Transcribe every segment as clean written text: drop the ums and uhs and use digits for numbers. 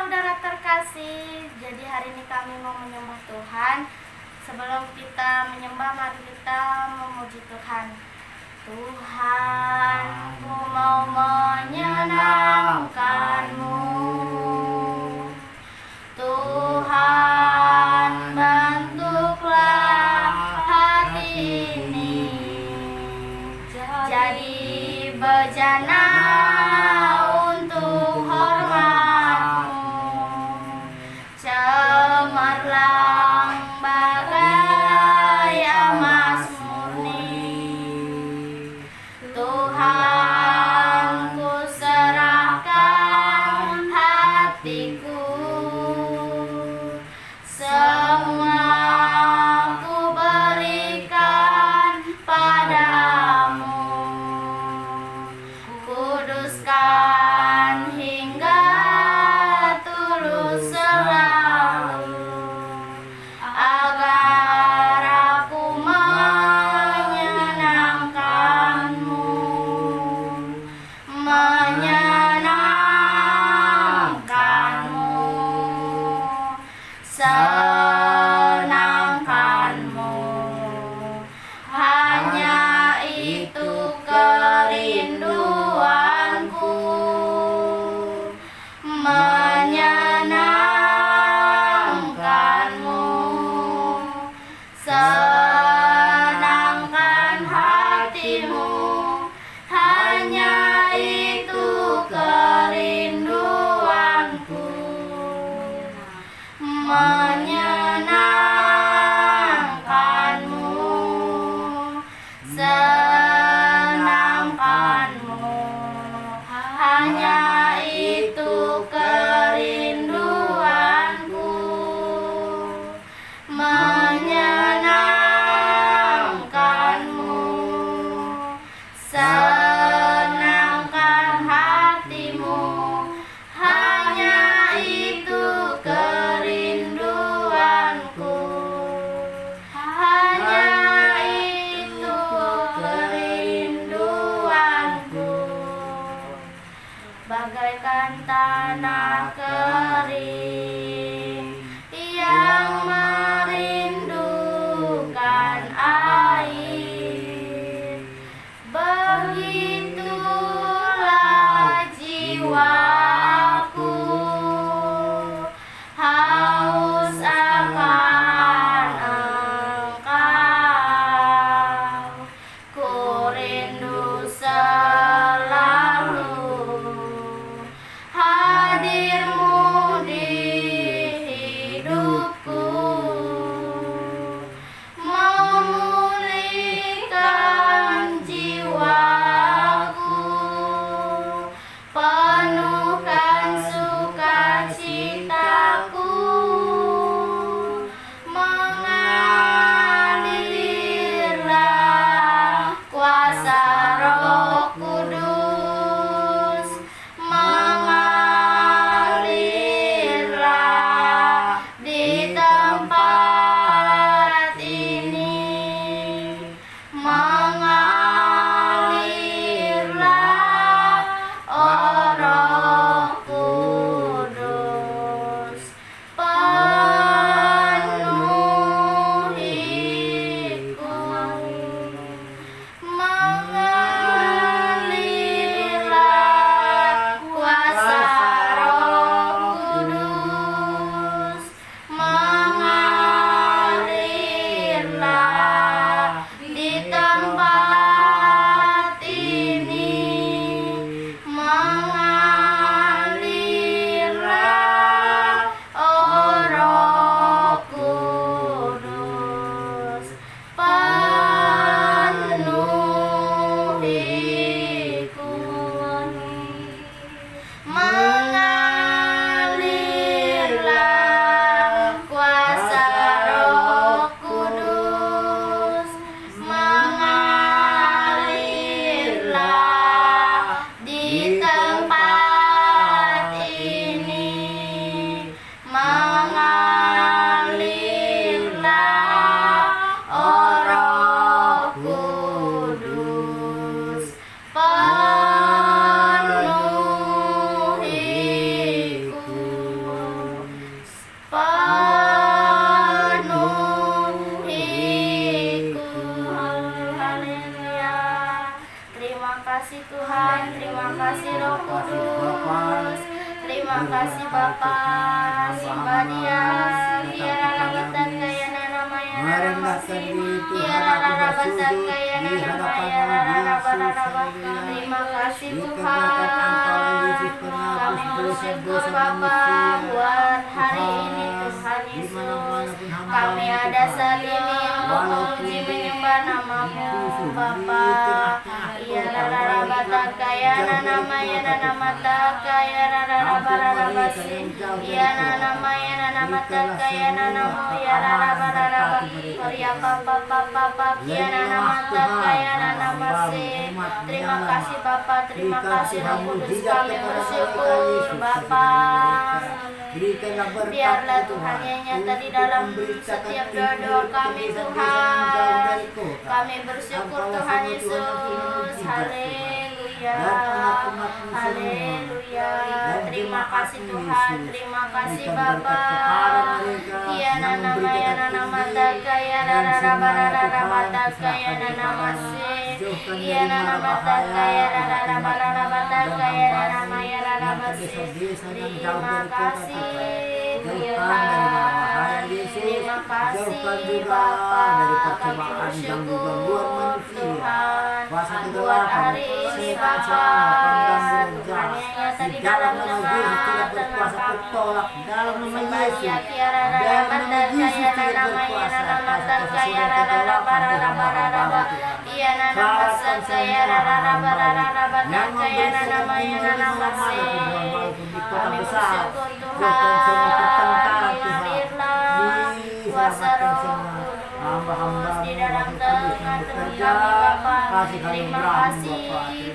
saudara terkasih, jadi hari ini kami mau menyembah Tuhan. Sebelum kita menyembah, mari kita memuji Tuhan. Tuhan, ku mau menyenangkan-Mu. Tuhan, bentuklah hati ini jadi bejana untuk hormat-Mu, cemerlang bagai emas murni. Tuhan, ku serahkan hatiku, semua ku berikan padamu. Kuduskan hingga tulus selalu, agar aku menyenangkan-Mu, menyenangkan-Mu, senangkan-Mu. Hanya itu kerinduanku, menyenangkan-Mu, senangkan hati-Mu. Hanya itu kerinduanku, menyenangkan-Mu, senangkan-Mu. Hanya itu kerinduanku, menyenangkan-Mu, senangkan hati-Mu. Hanya itu kerinduanku, hanya itu kerinduanku. Bagaikan tanah kering yang merindukan air, begitulah jiwaku, haus akan Engkau. Ku rindu selalu hadir-Mu di Terima kasih Bapa. Sembah Dia. Tiara batakaya namanya namasi. Tiara batakaya namanya raba. Terima kasih Tuhan. Kami bersyukur Bapa buat hari ini Tuhan Yesus. Kami ada saat ini untuk memuji menyembah nama-Mu Bapa. Tiara batakaya namanya namatakaya raba. Tiara namanya namatakaya namamu ya raba. Ya Papa Tiara namatakaya namase. Terima kasih Bapa, terima kasih Roh Kudus, kami bersyukur Bapa. Biarlah Tuhan yang nyata di dalam setiap doa kami Tuhan. Kami bersyukur Tuhan Yesus. Haleluya. Haleluya. Terima kasih Tuhan, terima kasih Bapa. Tiana namanya namatakaya rarabatakaya namase. Tiana namatakaya rarabatakaya namaya rarabase. Terima kasih Tuhan. Terima kasih Bapa. Kami bersyukur Tuhan buat hari ini Bapa. Tuhan yang nyata di dalam tengah-tengah kami. Sebagai Tiara Batakaya namanya namatakaya rarabatakaya. Tiana namasakaya rarabatakaya namanya namase. Kami bersyukur Tuhan. Hadirlah kuasa Roh Kudus di dalam tengah-tengah kami Bapa. Terima kasih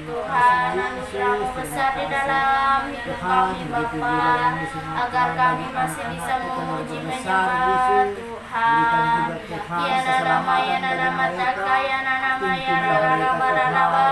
Tuhan, anugerah-Mu besar di dalam hidup kami Bapa, agar kami masih bisa memuji menyembah Tuhan. Ya namanya namatakaya namanya raba.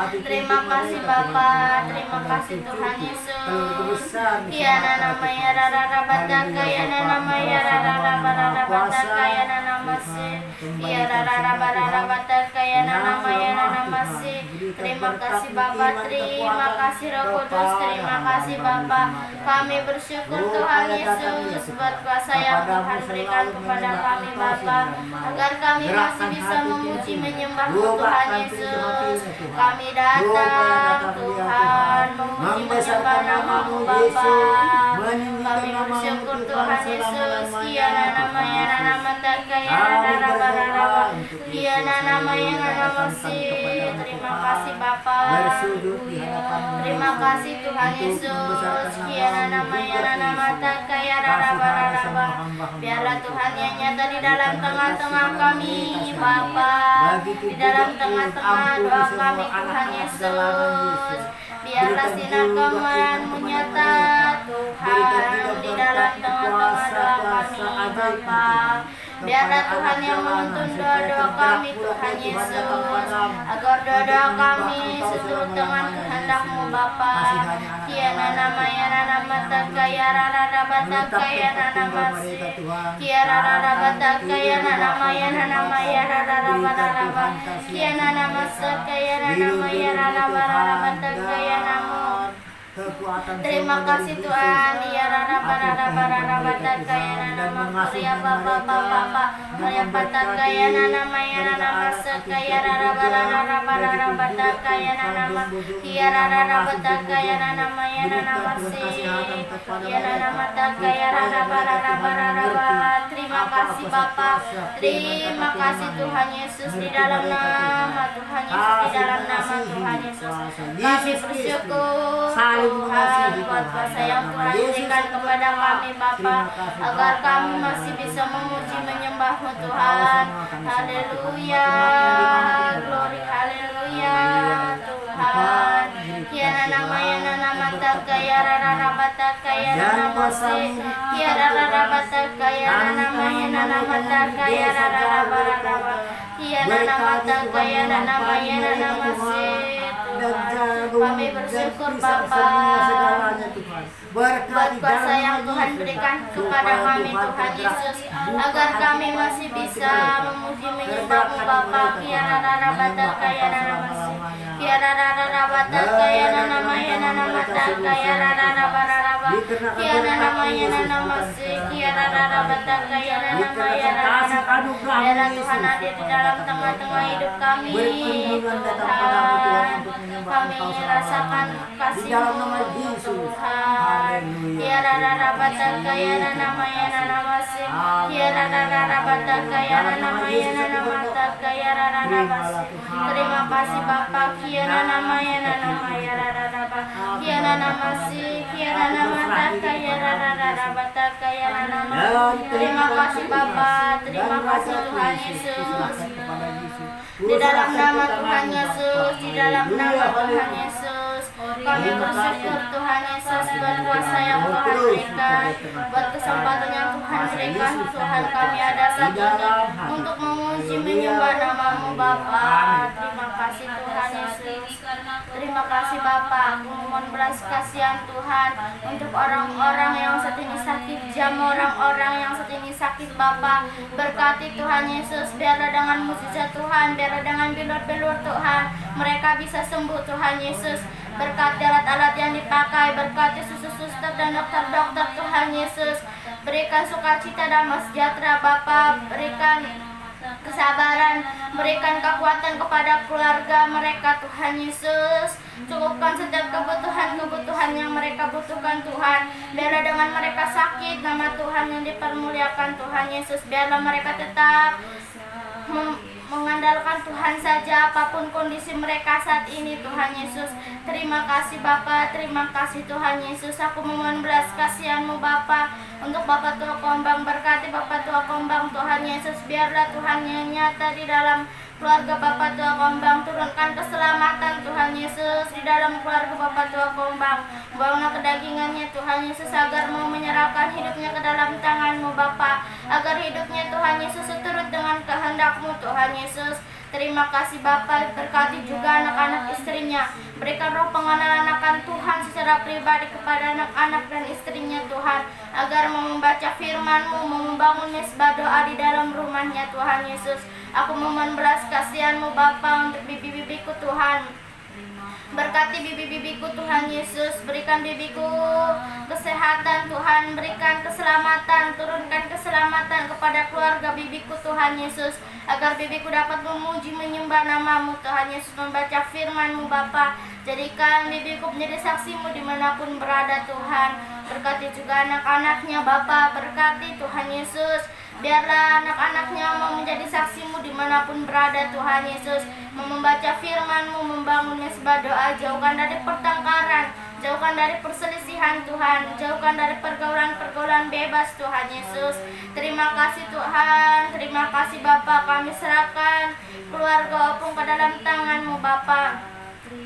Terima kasih Bapa, terima kasih Tuhan Yesus. Ya namanya rarabatakaya namanya rarabatakaya namase. Ya rarabatakaya namanya namase. Terima kasih Bapa, terima kasih Roh Kudus, terima kasih Bapa. Kami bersyukur Tuhan Yesus buat kuasa yang Tuhan berikan kepada kami Bapa, agar kami masih bisa memuji menyembah-Mu Tuhan Yesus. Kami datang Tuhan memuji menyembah nama-Mu Bapa. Kami bersyukur Tuhan Yesus. Kiana namanya namatakaya rarabaraba. Kiana namanya namasi. Terima kasih Bapa. Terima kasih Tuhan Yesus. Kiana namanya namatakaya rarabaraba. Biarlah Tuhan yang nyata di dalam tengah-tengah kami Bapa, di dalam tengah-tengah doa kami Tuhan Yesus. Biarlah sinar kemuliaan-Mu nyata Tuhan di dalam tengah-tengah doa kami Bapa. Biarlah Tuhan yang menuntun doa-doa kami Tuhan Yesus, agar doa-doa kami seturut dengan kehendak-Mu Bapa. Kiana namanya namatakaya rarabatakaya namase. Kiana rarabatakaya namanya rarabaraba. Kiana namasakaya namanya rarabatakaya namo. Terima kasih Tuhan. Ya rarabatakaya nama Maria Bapa. Maria Patakaya namanya namasakaya rarabatakaya nama. Ya rarabatakaya namanya namase. Ya namatakaya rarabaraba. Terima kasih Bapa. Terima kasih Tuhan Yesus, di dalam nama Tuhan Yesus, di dalam nama Tuhan Yesus. Kami bersyukur Tuhan buat kuasa yang Tuhan berikan kepada kami Bapa, agar kami masih bisa memuji menyembah-Mu Tuhan. Haleluya, glory haleluya Tuhan. Kiana namanya namatakaya rarabatakaya namase. Kiana rarabatakaya namanya namatakaya rarabaraba. Kiana namatakaya namanya namase. Kami bersyukur Bapa buat kuasa yang Tuhan berikan kepada kami Tuhan Yesus, agar kami masih bisa memuji menyembah-Mu Bapa. Kiana rarabatakaya namase. Kiara rara bataka yana namaya namataka yana rara bararaba. Kiara namaya namasi. Kiara rara bataka yana namaya rara. Biarlah Tuhan hadir di dalam tengah-tengah hidup kami, Tuhan. Kami rasakan kasih-Mu, Tuhan. Kiara rara bataka yana namaya namasi. Kiara rara bataka yana namaya namataka yana rara basi. Terima kasih Bapa. Kiara namaya namaya rara ba. Kiara namasi. Kiara namataka yana rara bataka yana namasi. Terima kasih Bapa. Terima kasih Tuhan Yesus. Di dalam nama Tuhan Yesus, di dalam nama Tuhan Yesus, kami bersyukur Tuhan Yesus buat kuasa yang Tuhan berikan, buat kesempatan yang Tuhan berikan. Tuhan, kami ada saat ini untuk memuji menyembah nama-Mu Bapa. Terima kasih Tuhan Yesus. Terima kasih Bapa. Aku mohon belas kasihan Tuhan untuk orang-orang yang saat ini sakit, jamu orang-orang yang saat ini sakit Bapa. Berkati Tuhan Yesus, biarlah dengan mujizat Tuhan, biarlah dengan bilur-bilur Tuhan, mereka bisa sembuh Tuhan Yesus. Berkati alat-alat yang dipakai, berkati suster-suster dan dokter-dokter Tuhan Yesus. Berikan sukacita damai sejahtera Bapa, berikan kesabaran, berikan kekuatan kepada keluarga mereka Tuhan Yesus. Cukupkan setiap kebutuhan-kebutuhan yang mereka butuhkan Tuhan. Biarlah dengan mereka sakit, nama Tuhan yang dipermuliakan Tuhan Yesus. Biarlah mereka tetap mengandalkan Tuhan saja apapun kondisi mereka saat ini Tuhan Yesus. Terima kasih Bapa, terima kasih Tuhan Yesus. Aku memohon belas kasihan-Mu Bapa untuk Bapak Tua Kombang. Berkati Bapak Tua Kombang Tuhan Yesus. Biarlah Tuhan yang nyata di dalam keluarga Bapak Tua Kombang. Turunkan keselamatan Tuhan Yesus di dalam keluarga Bapak Tua Kombang. Buanglah kedagingannya Tuhan Yesus, agar mau menyerahkan hidupnya ke dalam tangan-Mu Bapa, agar hidupnya Tuhan Yesus seturut dengan kehendak-Mu Tuhan Yesus. Terima kasih Bapa. Berkati juga anak-anak istrinya. Berikan roh pengenalan akan Tuhan secara pribadi kepada anak-anak dan istrinya Tuhan, agar mau membaca firman-Mu, mau membangun mesbah doa di dalam rumahnya Tuhan Yesus. Aku memohon belas kasihan-Mu Bapa untuk bibi-bibiku Tuhan. Berkati bibi-bibiku Tuhan Yesus. Berikan bibiku kesehatan Tuhan, berikan keselamatan, turunkan keselamatan kepada keluarga bibiku Tuhan Yesus, agar bibiku dapat memuji menyembah nama-Mu Tuhan Yesus, membaca firman-Mu Bapa. Jadikan bibiku menjadi saksi-Mu dimanapun berada Tuhan. Berkati juga anak-anaknya Bapa. Berkati Tuhan Yesus. Biarlah anak-anaknya mau menjadi saksi-Mu dimanapun berada Tuhan Yesus, mau membaca firman-Mu, membangun mesbah doa. Jauhkan dari pertengkaran, jauhkan dari perselisihan Tuhan, jauhkan dari pergaulan-pergaulan bebas Tuhan Yesus. Terima kasih Tuhan, terima kasih Bapa. Kami serahkan keluarga Opung ke dalam tangan-Mu Bapa.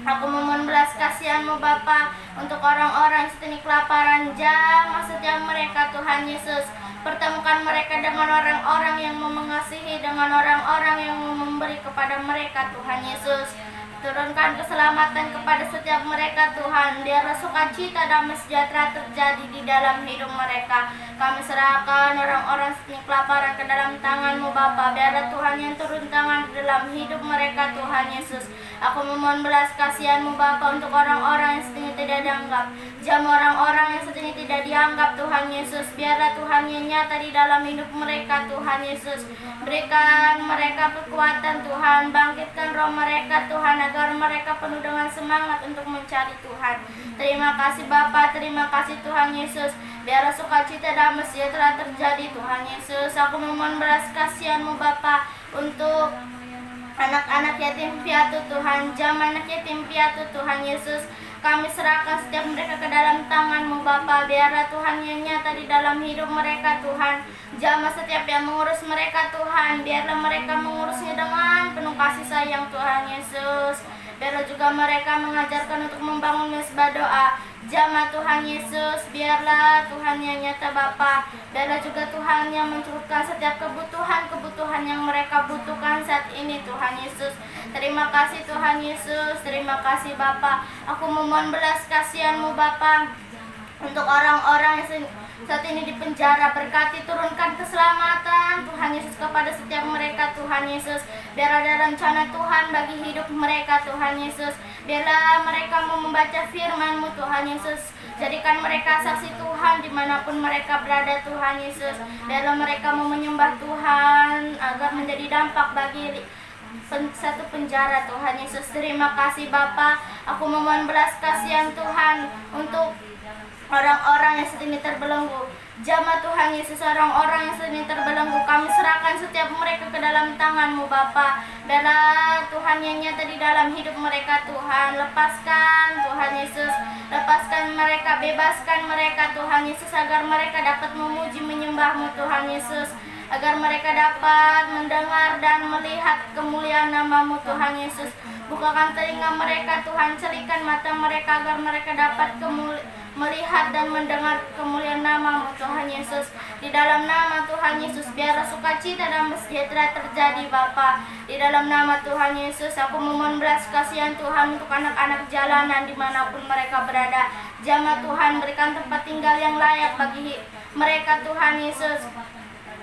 Aku memohon belas kasihan-Mu Bapa untuk orang-orang yang sedang kelaparan. Jamah setiap mereka Tuhan Yesus. Pertemukan mereka dengan orang-orang yang mau mengasihi, dengan orang-orang yang mau memberi kepada mereka Tuhan Yesus. Turunkan keselamatan kepada setiap mereka Tuhan. Biarlah sukacita damai sejahtera terjadi di dalam hidup mereka. Kami serahkan orang-orang yang kelaparan ke dalam tangan-Mu Bapa. Biarlah Tuhan yang turun tangan di dalam hidup mereka Tuhan Yesus. Aku memohon belas kasihan-Mu Bapa untuk orang-orang yang sedang tidak dianggap. Jam orang-orang yang sedang tidak dianggap Tuhan Yesus. Biarlah Tuhan yang nyata di dalam hidup mereka Tuhan Yesus. Berikan mereka kekuatan Tuhan. Bangkitkan roh mereka Tuhan, agar mereka penuh dengan semangat untuk mencari Tuhan. Terima kasih Bapa, terima kasih Tuhan Yesus. Biarlah sukacita damai sejahtera terjadi Tuhan Yesus. Aku memohon belas kasihan-Mu Bapa untuk anak-anak yatim piatu Tuhan, jam anak yatim piatu Tuhan Yesus. Kami serahkan setiap mereka ke dalam tangan-Mu Bapa. Biarlah Tuhan yang nyata di dalam hidup mereka Tuhan. Jamah setiap yang mengurus mereka Tuhan. Biarlah mereka mengurusnya dengan penuh kasih sayang Tuhan Yesus. Biarlah juga mereka mengajarkan untuk membangun mesbah doa. Jamah Tuhan Yesus. Biarlah Tuhan yang nyata Bapa. Biarlah juga Tuhan yang mencukupkan setiap kebutuhan yang mereka butuhkan saat ini Tuhan Yesus. Terima kasih Tuhan Yesus. Terima kasih Bapa. Aku memohon belas kasihan-Mu Bapa untuk orang-orang yang saat ini di penjara. Berkati, turunkan keselamatan Tuhan Yesus kepada setiap mereka Tuhan Yesus. Biar ada rencana Tuhan bagi hidup mereka Tuhan Yesus. Biarlah mereka mau membaca firman-Mu Tuhan Yesus. Jadikan mereka saksi Tuhan dimanapun mereka berada Tuhan Yesus. Biarlah mereka mau menyembah Tuhan agar menjadi dampak bagi satu penjara Tuhan Yesus. Terima kasih Bapa. Aku memohon belas kasihan Tuhan untuk orang-orang yang saat ini terbelenggu. Jamah Tuhan Yesus, orang-orang yang saat ini terbelenggu, kami serahkan setiap mereka ke dalam tangan-Mu Bapa. Biarlah Tuhan yang nyata di dalam hidup mereka Tuhan. Lepaskan Tuhan Yesus, lepaskan mereka, bebaskan mereka Tuhan Yesus, agar mereka dapat memuji menyembah-Mu Tuhan Yesus, agar mereka dapat mendengar dan melihat kemuliaan nama-Mu Tuhan Yesus. Bukakan telinga mereka Tuhan, celikan mata mereka agar mereka dapat melihat dan mendengar kemuliaan nama-Mu Tuhan Yesus. Di dalam nama Tuhan Yesus, biarlah sukacita dan sejahtera terjadi Bapa. Di dalam nama Tuhan Yesus, aku memohon belas kasihan Tuhan untuk anak-anak jalanan dimanapun mereka berada. Jamah Tuhan, berikan tempat tinggal yang layak bagi mereka Tuhan Yesus.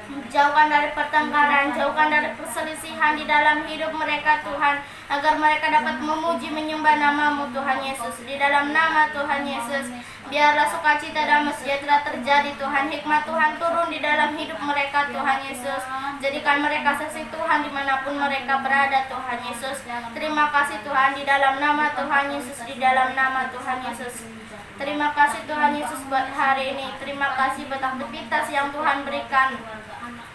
Jauhkan dari pertengkaran, jauhkan dari perselisihan di dalam hidup mereka Tuhan, agar mereka dapat memuji menyembah nama-Mu Tuhan Yesus. Di dalam nama Tuhan Yesus, biarlah sukacita dan sejahtera terjadi Tuhan. Hikmat Tuhan turun di dalam hidup mereka Tuhan Yesus. Jadikan mereka saksi Tuhan dimanapun mereka berada Tuhan Yesus. Terima kasih Tuhan, di dalam nama Tuhan Yesus, di dalam nama Tuhan Yesus. Terima kasih Tuhan Yesus buat hari ini. Terima kasih buat aktivitas yang Tuhan berikan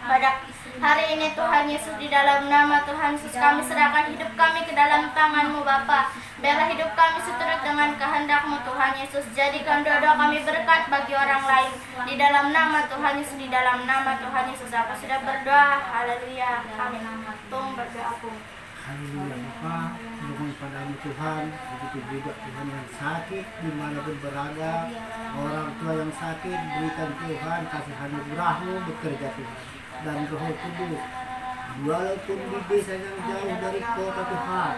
pada hari ini Tuhan Yesus. Di dalam nama Tuhan Yesus, kami serahkan hidup kami ke dalam tangan-Mu Bapa. Biarlah hidup kami seturut dengan kehendak-Mu Tuhan Yesus. Jadikan doa-doa kami berkat bagi orang lain. Di dalam nama Tuhan Yesus, di dalam nama Tuhan Yesus, aku sudah berdoa. Haleluya, amin. Tung berdoa pun. Haleluya Bapa, mohon padamu Tuhan, begitu juga Tuhan yang sakit dimanapun berada, orang tua yang sakit, berikan Tuhan kasih anugerah-Mu bekerja Tuhan, dan Roh Kudus. Walaupun di desa yang jauh dari kota Tuhan,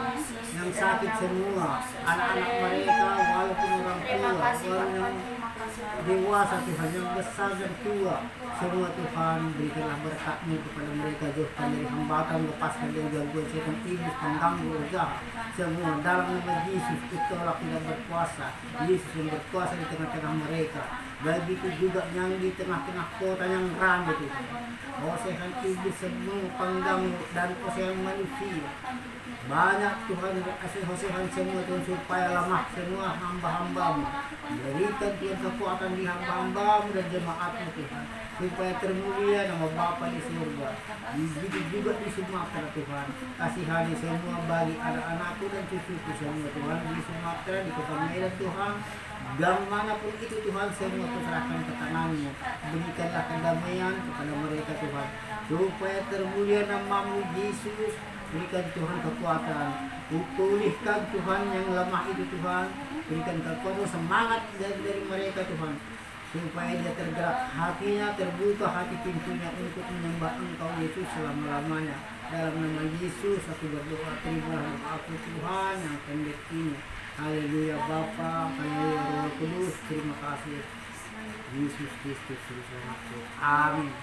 yang sakit semua, anak-anak mereka, walaupun orang tua, orang yang dewasa Tuhan, yang besar dan tua, semua Tuhan berikanlah berkat-Mu kepada mereka, jauhkan dari hambatan, lepaskan dari gangguan setan iblis, pengganggu jahat, semua dalam nama Yesus. Tolak tidak berkuasa, Yesus yang berkuasa di tengah-tengah mereka. Begitu juga yang di tengah-tengah kota yang ramai Tuhan, osehan iblis semua pengganggu dan osehan manusia. Banyak Tuhan osehan semua Tuhan, supaya lemah semua hamba-hamba-Mu. Berikan Tuhan kekuatan di hamba-hamba-Mu dan jemaat-Mu Tuhan, supaya termulia nama Bapa di surga. Begitu juga di Sumatera Tuhan, kasihani semua bagi anak-anakku dan cucuku semua Tuhan, di Sumatera, di Kota Medan Tuhan, dan manapun itu Tuhan, semua kuserahkan ke tangan-Mu. Berikanlah kedamaian kepada mereka Tuhan, supaya termulia nama-Mu Yesus. Berikan Tuhan kekuatan, pulihkan Tuhan yang lemah itu Tuhan, berikan kekuatan, semangat dari mereka Tuhan, supaya dia tergerak hatinya, terbuka hati pintunya untuk menyembah Engkau Yesus selama-lamanya. Dalam nama Yesus aku berdoa, terimalah aku Tuhan yang pendek ini. Haleluya Bapa, haleluya Roh Kudus, terima kasih Yesus Kristus Tuhanku. Amin.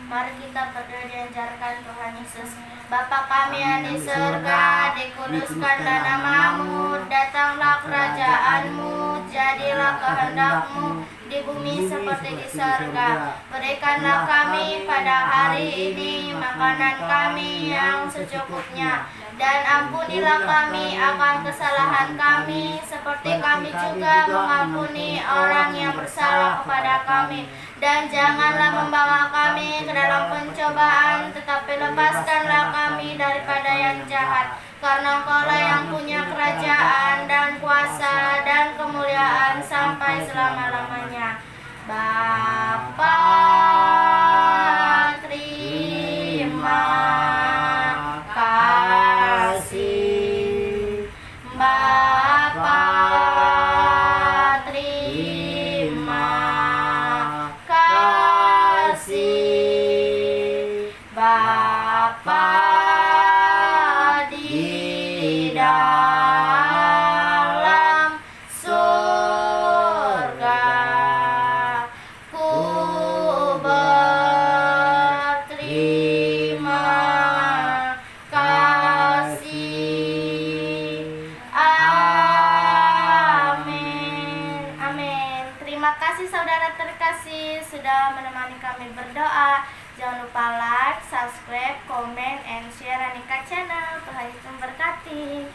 Mari kita berdoa diajarkan Tuhan Yesus. Bapa kami yang di surga, dikuduskanlah nama-Mu, datanglah kerajaan-Mu, jadilah kehendak-Mu di bumi seperti di surga. Berikanlah kami pada hari ini makanan kami yang secukupnya, dan ampunilah kami akan kesalahan kami, seperti kami juga mengampuni orang yang bersalah kepada kami. Dan janganlah membawa kami ke dalam pencobaan, tetapi lepaskanlah kami daripada yang jahat. Karena Engkau-lah yang punya kerajaan dan kuasa dan kemuliaan sampai selama-lamanya. Bapa, terima kasih. Bapa, terima kasih. Bapa di dalam surga, ku sudah menemani kami berdoa. Jangan lupa like, subscribe, comment, and share Anika Channel. Tuhan Yesus memberkati.